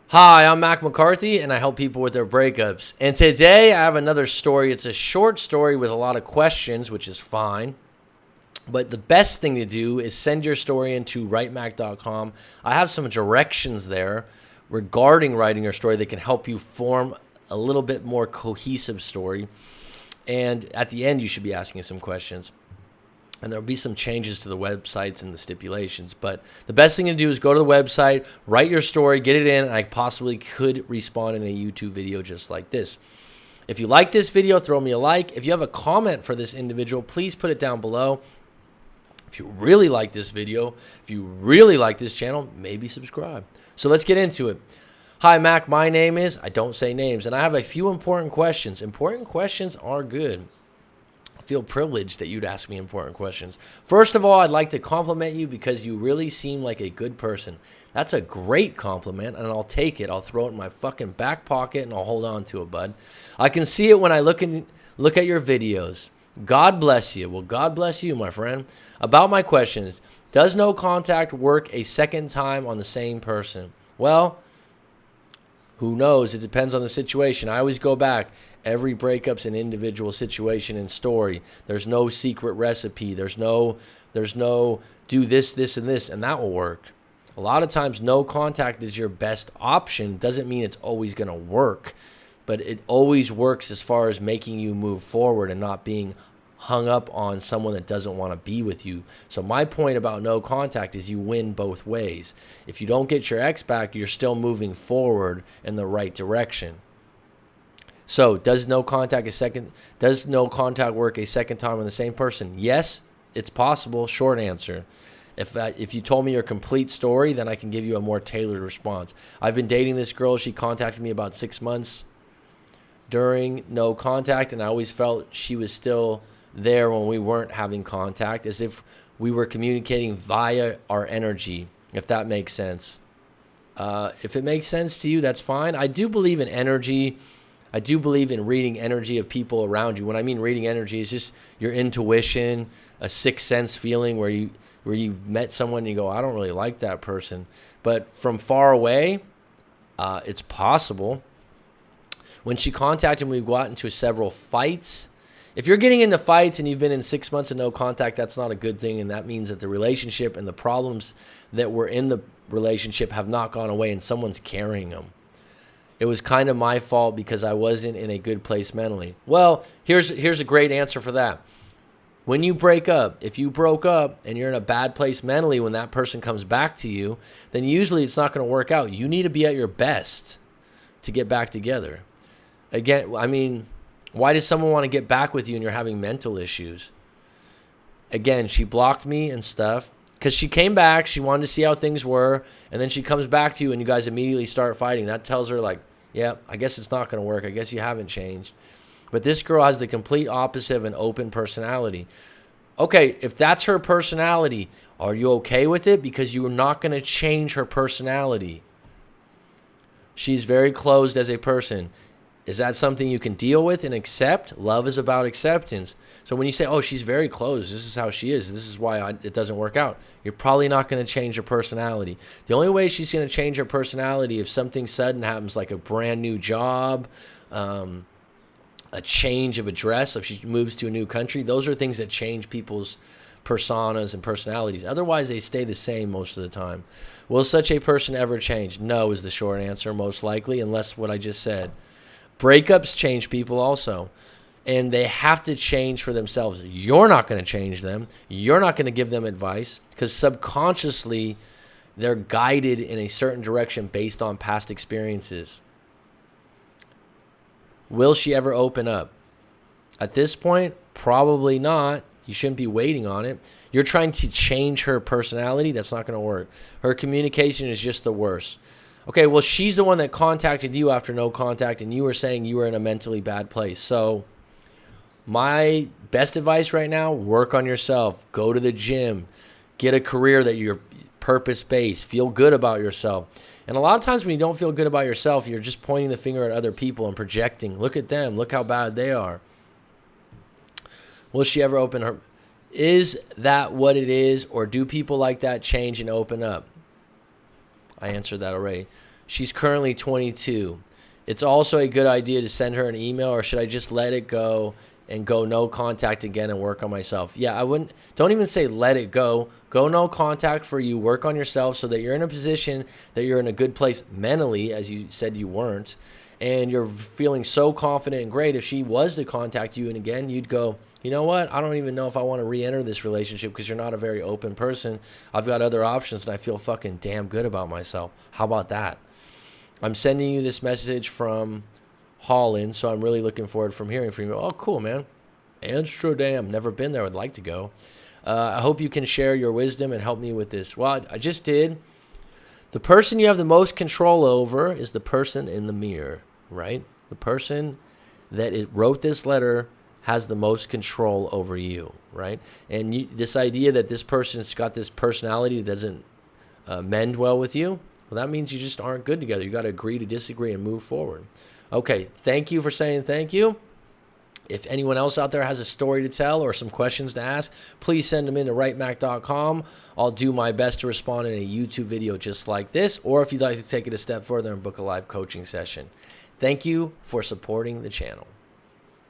Hi, I'm Mac McCarthy, and I help people with their breakups. And today I have another story. It's a short story with a lot of questions, which is fine. But the best thing to do is send your story into writemac.com. I have some directions there regarding writing your story that can help you form a little bit more cohesive story. And at the end, you should be asking some questions. And there'll be some changes to the websites and the stipulations. But the best thing to do is go to the website, write your story, get it in, and I possibly could respond in a YouTube video just like this. If you like this video, throw me a like. If you have a comment for this individual, please put it down below. If you really like this video, if you really like this channel, maybe subscribe. So let's get into it. Hi, Mac. My name is, I don't say names, and I have a few important questions. Important questions are good. Feel privileged that you'd ask me important questions. First of all, I'd like to compliment you because you really seem like a good person. That's a great compliment, and I'll take it. I'll throw it in my fucking back pocket, and I'll hold on to it, bud. I can see it when I look at your videos. God bless you. Well, God bless you, my friend. About my questions, does no contact work a second time on the same person? Well, who knows? It depends on the situation. I always go back. Every breakup's an individual situation and story. There's no secret recipe. There's no do this, this, and this, and that will work. A lot of times, no contact is your best option. Doesn't mean it's always going to work, but it always works as far as making you move forward and not being hung up on someone that doesn't want to be with you. So my point about no contact is you win both ways. If you don't get your ex back, you're still moving forward in the right direction. So does no contact work a second time on the same person? Yes, it's possible. Short answer. If you told me your complete story, then I can give you a more tailored response. I've been dating this girl. She contacted me about 6 months during no contact, and I always felt she was still there when we weren't having contact, as if we were communicating via our energy, if that makes sense. If it makes sense to you, that's fine. I do believe in energy. I do believe in reading energy of people around you. When I mean reading energy, it's just your intuition, a sixth sense feeling where you met someone and you go, I don't really like that person. But from far away, it's possible. When she contacted me, we got into several fights. If you're getting into fights and you've been in 6 months of no contact, that's not a good thing, and that means that the relationship and the problems that were in the relationship have not gone away and someone's carrying them. It was kind of my fault because I wasn't in a good place mentally. Well, here's a great answer for that. When you break up, if you broke up and you're in a bad place mentally when that person comes back to you, then usually it's not going to work out. You need to be at your best to get back together. Again, I mean, why does someone want to get back with you and you're having mental issues? Again, she blocked me and stuff because she came back. She wanted to see how things were. And then she comes back to you and you guys immediately start fighting. That tells her like, yeah, I guess it's not going to work. I guess you haven't changed. But this girl has the complete opposite of an open personality. Okay, if that's her personality, are you okay with it? Because you are not going to change her personality. She's very closed as a person. Is that something you can deal with and accept? Love is about acceptance. So when you say, oh, she's very closed, this is how she is, this is why it doesn't work out, you're probably not going to change her personality. The only way she's going to change her personality if something sudden happens, like a brand new job, a change of address, if she moves to a new country. Those are things that change people's personas and personalities. Otherwise, they stay the same most of the time. Will such a person ever change? No is the short answer, most likely, unless what I just said. Breakups change people also, and they have to change for themselves. You're not going to change them. You're not going to give them advice because subconsciously they're guided in a certain direction based on past experiences. Will she ever open up? At this point, probably not. You shouldn't be waiting on it. You're trying to change her personality. That's not going to work. Her communication is just the worst. Okay, well, she's the one that contacted you after no contact, and you were saying you were in a mentally bad place. So my best advice right now, work on yourself. Go to the gym. Get a career that you're purpose-based. Feel good about yourself. And a lot of times when you don't feel good about yourself, you're just pointing the finger at other people and projecting. Look at them. Look how bad they are. Will she ever open her? Is that what it is, or do people like that change and open up? I answered that already. She's currently 22. It's also a good idea to send her an email, or should I just let it go and go no contact again and work on myself? Yeah, I wouldn't. Don't even say let it go. Go no contact for you. Work on yourself so that you're in a position that you're in a good place mentally, as you said you weren't, and you're feeling so confident and great. If she was to contact you and again, you'd go, you know what? I don't even know if I want to re-enter this relationship because you're not a very open person. I've got other options and I feel fucking damn good about myself. How about that? I'm sending you this message from Holland, so I'm really looking forward from hearing from you. Oh, cool, man. Amsterdam. Never been there. Would like to go. I hope you can share your wisdom and help me with this. Well, I just did. The person you have the most control over is the person in the mirror, right? The person that wrote this letter has the most control over you, right? And this idea that this person's got this personality that doesn't mend well with you, well, that means you just aren't good together. You got to agree to disagree and move forward. Okay, thank you for saying thank you. If anyone else out there has a story to tell or some questions to ask, please send them in to writemac.com. I'll do my best to respond in a YouTube video just like this, or if you'd like to take it a step further and book a live coaching session. Thank you for supporting the channel.